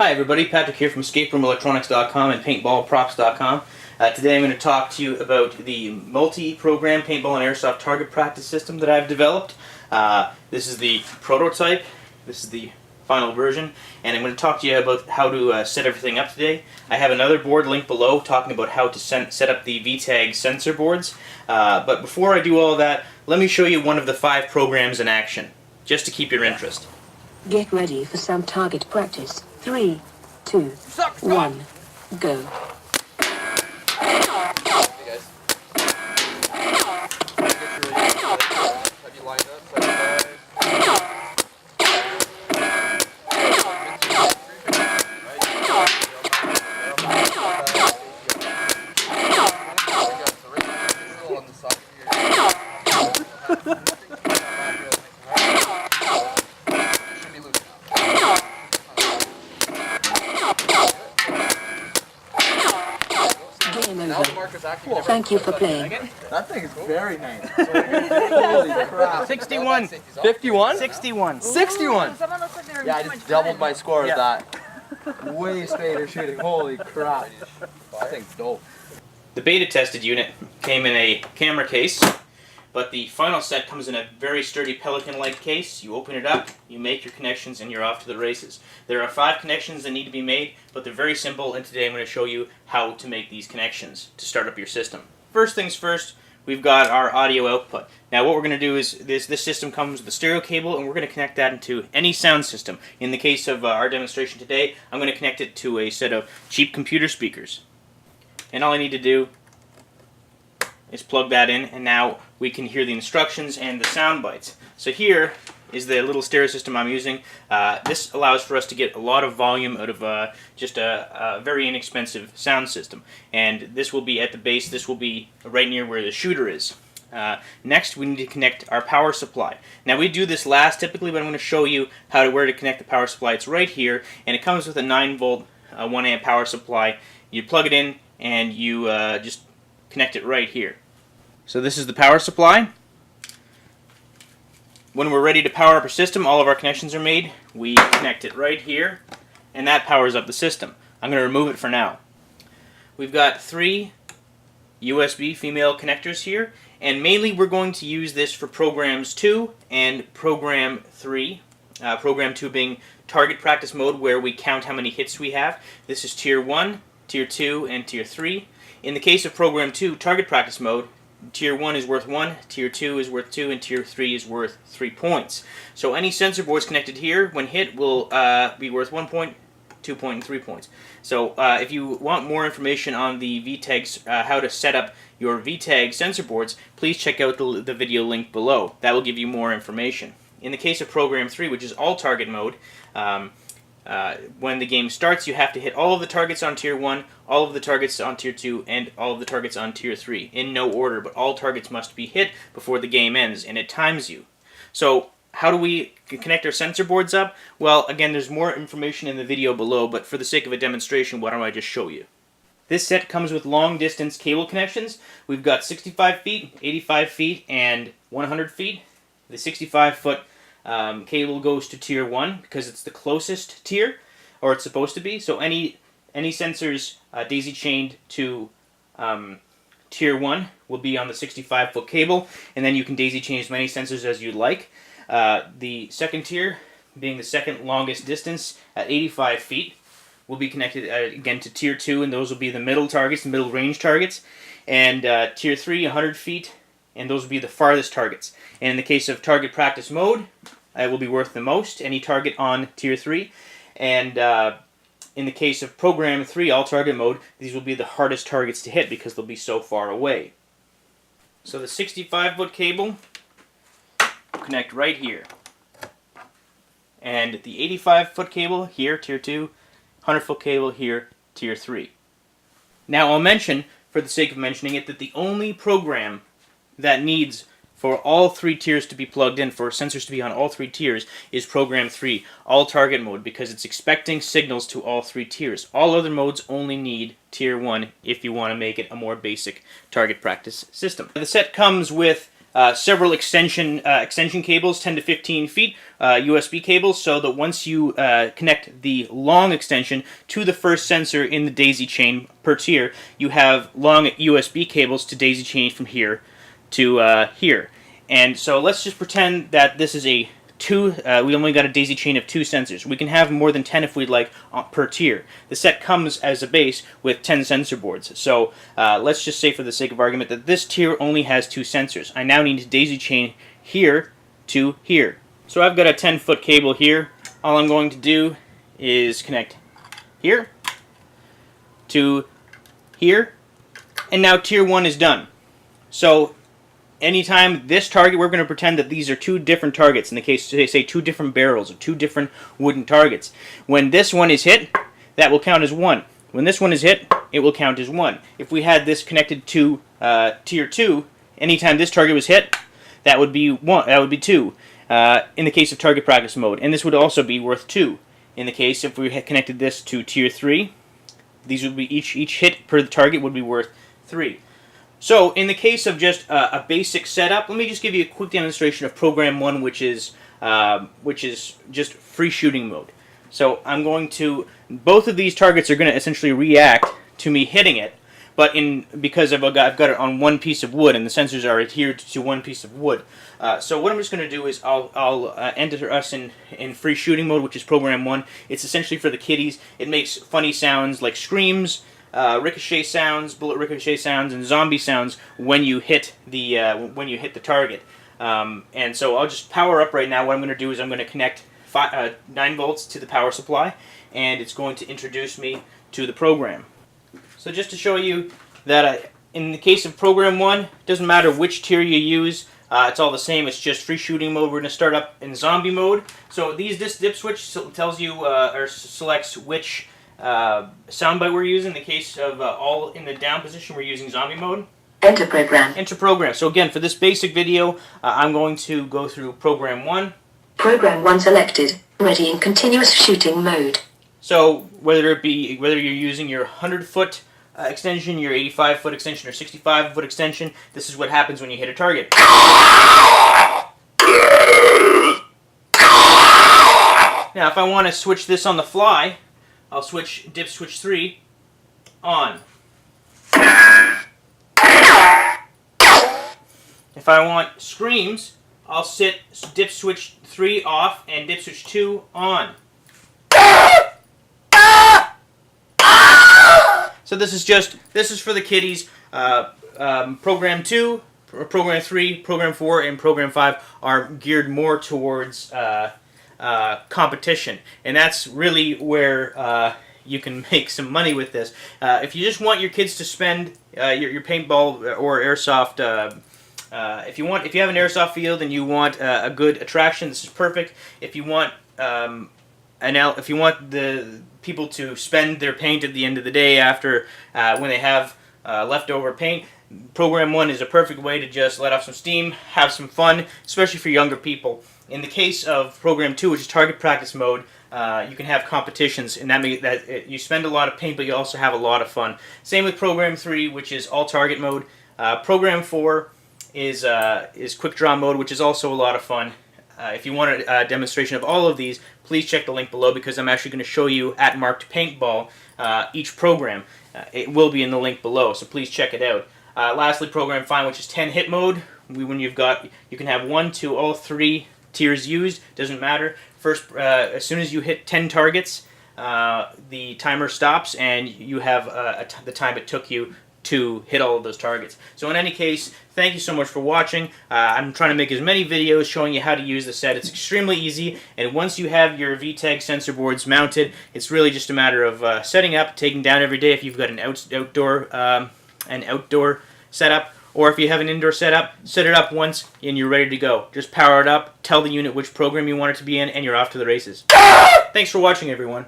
Hi everybody, Patrick here from escaperoomelectronics.com and paintballprops.com. Today I'm going to talk to you about the multi-program paintball and airsoft target practice system that I've developed. This is the prototype, this is the final version, and I'm going to talk to you about how to set everything up today. I have another board linked below talking about how to set up the VTAG sensor boards. But before I do all that, let me show you one of the 5 programs in action, just to keep your interest. Get ready for some target practice. 3, 2, 1, go. Thank you for playing. That thing is very nice. Holy crap. 61. 51? 61. 61! Yeah, I just doubled my score with that. Way straighter shooting. Holy crap. That thing's dope. The beta tested unit came in a camera case, but the final set comes in a very sturdy Pelican-like case. You open it up, you make your connections, and you're off to the races. There are 5 connections that need to be made, but they're very simple, and today I'm going to show you how to make these connections to start up your system. First things first, we've got our audio output. Now what we're going to do is, this system comes with a stereo cable, and we're going to connect that into any sound system. In the case of our demonstration today, I'm going to connect it to a set of cheap computer speakers. And all I need to do is plug that in, and now we can hear the instructions and the sound bites. So here is the little stereo system I'm using. This allows for us to get a lot of volume out of just a very inexpensive sound system. And this will be at the base, this will be right near where the shooter is. Next, we need to connect our power supply. Now we do this last typically, but I'm going to show you where to connect the power supply. It's right here, and it comes with a 9-volt 1 amp power supply. You plug it in, and you just connect it right here. So this is the power supply. When we're ready to power up our system, all of our connections are made. We connect it right here, and that powers up the system. I'm going to remove it for now. We've got 3 USB female connectors here, and mainly we're going to use this for programs 2 and program 3. Program 2 being target practice mode, where we count how many hits we have. This is tier 1, tier 2, and tier 3. In the case of program 2, target practice mode, tier 1 is worth 1, tier 2 is worth 2, and tier 3 is worth 3 points. So any sensor boards connected here, when hit, will be worth 1 point, 2 point, and 3 points. So if you want more information on the VTAGs, how to set up your VTAG sensor boards, please check out the video link below. That will give you more information. In the case of program 3, which is all target mode, when the game starts, you have to hit all of the targets on tier 1, all of the targets on tier 2, and all of the targets on tier 3. In no order, but all targets must be hit before the game ends, and it times you. So how do we connect our sensor boards up? Well, again, there's more information in the video below, but for the sake of a demonstration, why don't I just show you? This set comes with long-distance cable connections. We've got 65 feet, 85 feet, and 100 feet. The 65-foot cable goes to tier 1 because it's the closest tier, or it's supposed to be. So any sensors daisy-chained to tier 1 will be on the 65-foot cable, and then you can daisy-chain as many sensors as you'd like. The second tier, being the second longest distance at 85 feet, will be connected again to tier 2, and those will be the middle targets, the middle range targets. And tier 3, 100 feet, and those will be the farthest targets. And in the case of target practice mode, it will be worth the most, any target on tier 3. And in the case of program 3, all target mode, these will be the hardest targets to hit because they'll be so far away. So the 65-foot cable will connect right here. And the 85-foot cable here, tier 2, 100-foot cable here, tier 3. Now I'll mention, for the sake of mentioning it, that the only program that needs for all 3 tiers to be plugged in, for sensors to be on all 3 tiers, is program 3, all target mode, because it's expecting signals to all 3 tiers. All other modes only need tier 1 if you want to make it a more basic target practice system. The set comes with several extension cables, 10 to 15 feet, USB cables, so that once you connect the long extension to the first sensor in the daisy chain per tier, you have long USB cables to daisy chain from here to here. And so let's just pretend that this is a we only got a daisy chain of 2 sensors. We can have more than 10 if we'd like per tier. The set comes as a base with 10 sensor boards. So let's just say for the sake of argument that this tier only has 2 sensors. I now need to daisy chain here to here. So I've got a 10-foot cable here. All I'm going to do is connect here to here, and now tier 1 is done. So anytime this target, we're going to pretend that these are 2 different targets. In the case, say 2 different barrels or 2 different wooden targets. When this one is hit, that will count as 1. When this one is hit, it will count as 1. If we had this connected to tier 2, anytime this target was hit, that would be 1. That would be 2. In the case of target practice mode, and this would also be worth 2. In the case if we had connected this to tier 3, these would be each hit per the target would be worth 3. So, in the case of just a basic setup, let me just give you a quick demonstration of Program 1, which is just free shooting mode. So, I'm going to, both of these targets are going to essentially react to me hitting it, but because I've got it on one piece of wood, and the sensors are adhered to one piece of wood. So what I'm just going to do is I'll enter us in free shooting mode, which is Program 1. It's essentially for the kiddies. It makes funny sounds like screams, ricochet sounds, bullet ricochet sounds, and zombie sounds when you hit the target. And so I'll just power up right now. What I'm going to do is I'm going to connect 9 volts to the power supply, and it's going to introduce me to the program. So just to show you that in the case of Program 1, it doesn't matter which tier you use. It's all the same. It's just free shooting mode. We're going to start up in zombie mode. So this dip switch tells you or selects which soundbite we're using. In the case of all in the down position, we're using zombie mode. Enter program. Enter program. So again, for this basic video, I'm going to go through Program 1. Program 1 selected. Ready in continuous shooting mode. So whether you're using your 100-foot extension, your 85-foot extension, or 65-foot extension, this is what happens when you hit a target. Now, if I want to switch this on the fly, I'll switch dip switch 3 on. If I want screams, I'll set dip switch 3 off and dip switch 2 on. So this is for the kiddies. Program 2, Program 3, Program 4, and Program 5 are geared more towards competition, and that's really where you can make some money with this. If you just want your kids to spend your paintball or airsoft, if you have an airsoft field and you want a good attraction, this is perfect. If you want if you want the people to spend their paint at the end of the day after when they have leftover paint, Program 1 is a perfect way to just let off some steam, have some fun, especially for younger people. In the case of Program 2, which is target practice mode, you can have competitions, and that means that you spend a lot of paint, but you also have a lot of fun. Same with Program 3, which is all target mode. Program 4 is quick draw mode, which is also a lot of fun. If you want a demonstration of all of these, please check the link below, because I'm actually going to show you at Marked Paintball each program. It will be in the link below, so please check it out. Lastly, Program 5, which is 10-hit mode. You can have 1, 2, all 3 tiers used. Doesn't matter. First, as soon as you hit 10 targets, the timer stops, and you have the time it took you to hit all of those targets. So in any case, thank you so much for watching. I'm trying to make as many videos showing you how to use the set. It's extremely easy, and once you have your VTAG sensor boards mounted, it's really just a matter of setting up, taking down every day if you've got an outdoor setup, or if you have an indoor setup, set it up once and you're ready to go. Just power it up, tell the unit which program you want it to be in, and you're off to the races. Thanks for watching, everyone.